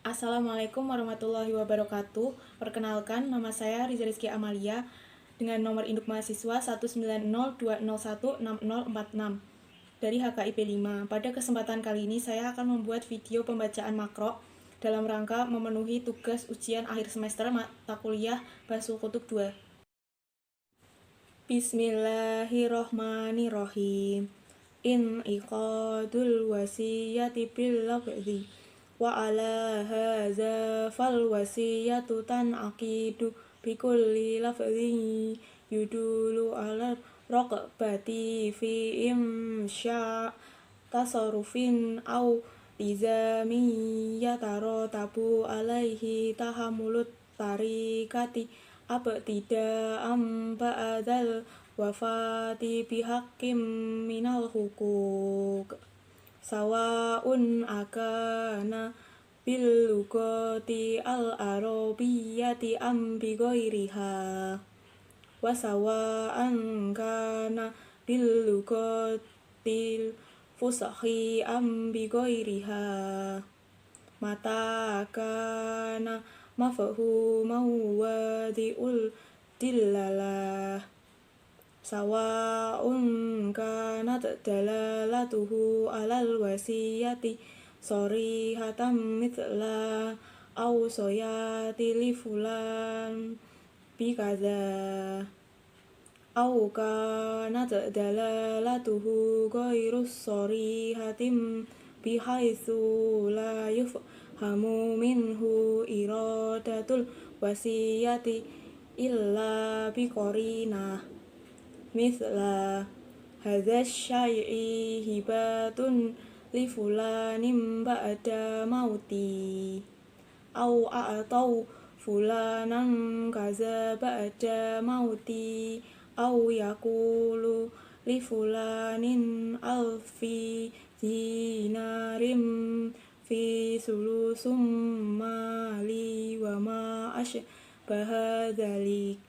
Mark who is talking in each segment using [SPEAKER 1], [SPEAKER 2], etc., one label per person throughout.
[SPEAKER 1] Assalamualaikum warahmatullahi wabarakatuh. Perkenalkan, nama saya Riza Rizky Amalia dengan nomor induk mahasiswa 19020160046 dari HKIP 5. Pada kesempatan kali ini saya akan membuat video pembacaan makro dalam rangka memenuhi tugas ujian akhir semester mata kuliah Basul Kutub 2. Bismillahirrohmanirrohim. In'iqadul wasiyati bil lafzi wa ala hadza fal wasiyatu tan'aqidu bikulli lafzin yudulu ala raqbati fi imsya tasarrufin au lizamin yatarotabu alaihi tahamulut tarikati abtida'am ba'dal wafati bihaqqim minal hukuk sawa'un akana bil lugati al arabiyyati am bi ghairiha wa sawa'an kana bil lugatil fusahi am bi ghairiha mata kana mafhuman wadi'ul dillalah sawa'un kanat dalalatuhu alal wasiyati sorihatan mithla aw soyati li fulan bikaza aw kanat dalalatuhu ghairus sorihatim bihaitsu la yufhamu minhu iradatul wasiyati illa biqarinah mithla hadza syai'i hibatun li fulanin ba'da mauti au a'tau fulanan kaza ba'da mauti au yaqulu li fulanin alfi dinarim fi sulusum mali wa ma asbaha dzalik.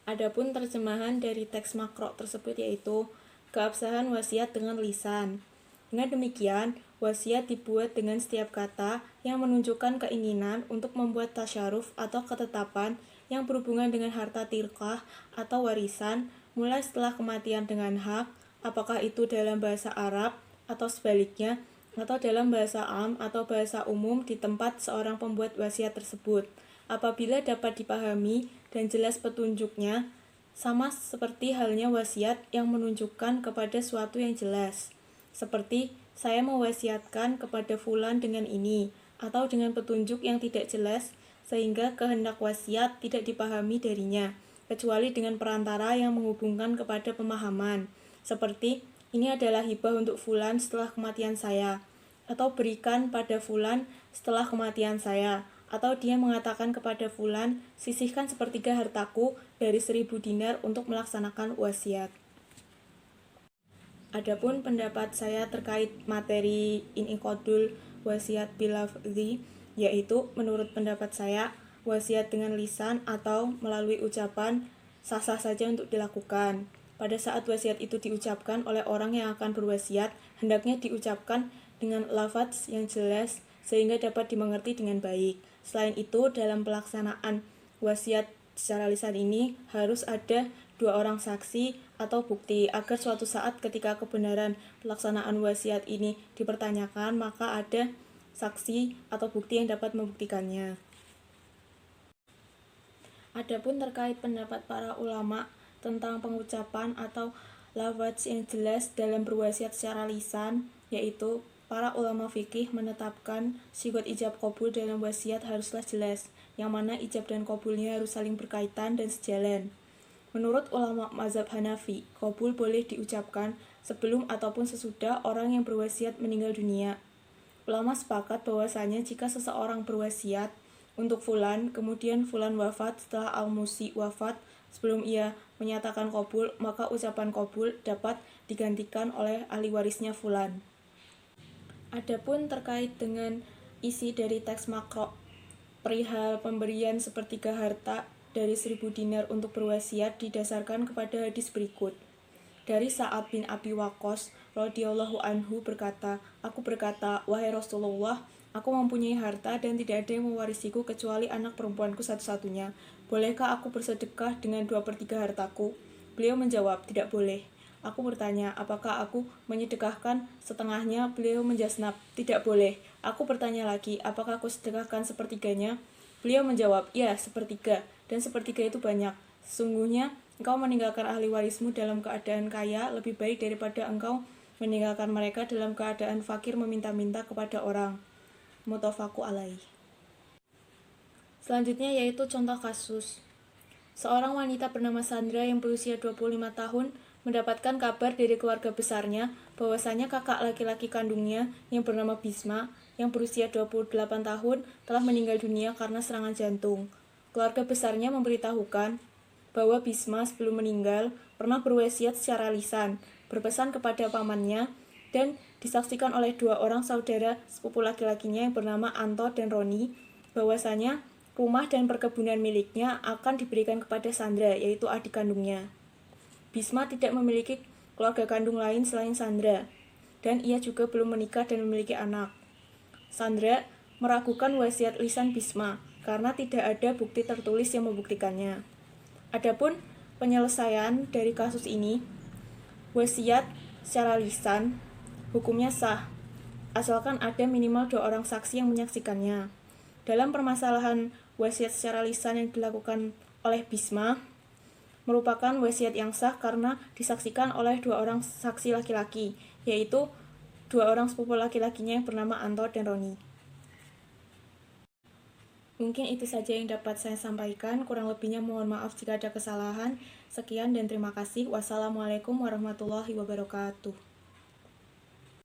[SPEAKER 1] Adapun terjemahan dari teks makro tersebut yaitu keabsahan wasiat dengan lisan. Dengan demikian, wasiat dibuat dengan setiap kata yang menunjukkan keinginan untuk membuat tasyaruf atau ketetapan yang berhubungan dengan harta tirkah atau warisan mulai setelah kematian dengan hak, apakah itu dalam bahasa Arab atau sebaliknya, atau dalam bahasa am atau bahasa umum di tempat seorang pembuat wasiat tersebut. Apabila dapat dipahami dan jelas petunjuknya, sama seperti halnya wasiat yang menunjukkan kepada suatu yang jelas. Seperti, saya mewasiatkan kepada fulan dengan ini, atau dengan petunjuk yang tidak jelas, sehingga kehendak wasiat tidak dipahami darinya, kecuali dengan perantara yang menghubungkan kepada pemahaman. Seperti, ini adalah hibah untuk fulan setelah kematian saya, atau berikan pada fulan setelah kematian saya, atau dia mengatakan kepada fulan, sisihkan sepertiga hartaku dari 1000 dinar untuk melaksanakan wasiat. Adapun pendapat saya terkait materi in'iqadul wasiat bil lafzi, yaitu menurut pendapat saya, wasiat dengan lisan atau melalui ucapan sah-sah saja untuk dilakukan. Pada saat wasiat itu diucapkan oleh orang yang akan berwasiat, hendaknya diucapkan dengan lafaz yang jelas sehingga dapat dimengerti dengan baik. Selain itu, dalam pelaksanaan wasiat secara lisan ini harus ada 2 orang saksi atau bukti agar suatu saat ketika kebenaran pelaksanaan wasiat ini dipertanyakan, maka ada saksi atau bukti yang dapat membuktikannya. Adapun terkait pendapat para ulama tentang pengucapan atau lafaz yang jelas dalam berwasiat secara lisan, yaitu para ulama fikih menetapkan sigot ijab qabul dalam wasiat haruslah jelas, yang mana ijab dan qabulnya harus saling berkaitan dan sejalan. Menurut ulama mazhab Hanafi, qabul boleh diucapkan sebelum ataupun sesudah orang yang berwasiat meninggal dunia. Ulama sepakat bahwasanya jika seseorang berwasiat untuk fulan, kemudian fulan wafat setelah al-musi wafat sebelum ia menyatakan qabul, maka ucapan qabul dapat digantikan oleh ahli warisnya fulan. Adapun terkait dengan isi dari teks makro perihal pemberian sepertiga harta dari 1000 dinar untuk berwasiat didasarkan kepada hadis berikut. Dari Sa'ad bin Abi Waqqas, radhiyallahu anhu berkata, "Aku berkata, wahai Rasulullah, aku mempunyai harta dan tidak ada yang mewarisiku kecuali anak perempuanku satu-satunya. Bolehkah aku bersedekah dengan 2/3 hartaku?" Beliau menjawab, "Tidak boleh." Aku bertanya, "Apakah aku menyedekahkan setengahnya?" Beliau menjawab, "Tidak boleh." Aku bertanya lagi, "Apakah aku sedekahkan sepertiganya?" Beliau menjawab, "Ya, sepertiga, dan sepertiga itu banyak. Sesungguhnya engkau meninggalkan ahli warismu dalam keadaan kaya lebih baik daripada engkau meninggalkan mereka dalam keadaan fakir meminta-minta kepada orang." Muttafaqun alaih. Selanjutnya yaitu contoh kasus. Seorang wanita bernama Sandra yang berusia 25 tahun mendapatkan kabar dari keluarga besarnya bahwasanya kakak laki-laki kandungnya yang bernama Bisma yang berusia 28 tahun telah meninggal dunia karena serangan jantung. Keluarga besarnya memberitahukan bahwa Bisma sebelum meninggal pernah berwasiat secara lisan, berpesan kepada pamannya, dan disaksikan oleh 2 orang saudara sepupu laki-lakinya yang bernama Anto dan Roni, bahwasanya rumah dan perkebunan miliknya akan diberikan kepada Sandra, yaitu adik kandungnya. Bisma tidak memiliki keluarga kandung lain selain Sandra, dan ia juga belum menikah dan memiliki anak. Sandra meragukan wasiat lisan Bisma karena tidak ada bukti tertulis yang membuktikannya. Adapun penyelesaian dari kasus ini, wasiat secara lisan hukumnya sah, asalkan ada minimal 2 orang saksi yang menyaksikannya. Dalam permasalahan wasiat secara lisan yang dilakukan oleh Bisma, merupakan wasiat yang sah karena disaksikan oleh 2 orang saksi laki-laki, yaitu 2 orang sepupu laki-lakinya yang bernama Anto dan Roni. Mungkin itu saja yang dapat saya sampaikan, kurang lebihnya mohon maaf jika ada kesalahan. Sekian dan terima kasih. Wassalamualaikum warahmatullahi wabarakatuh.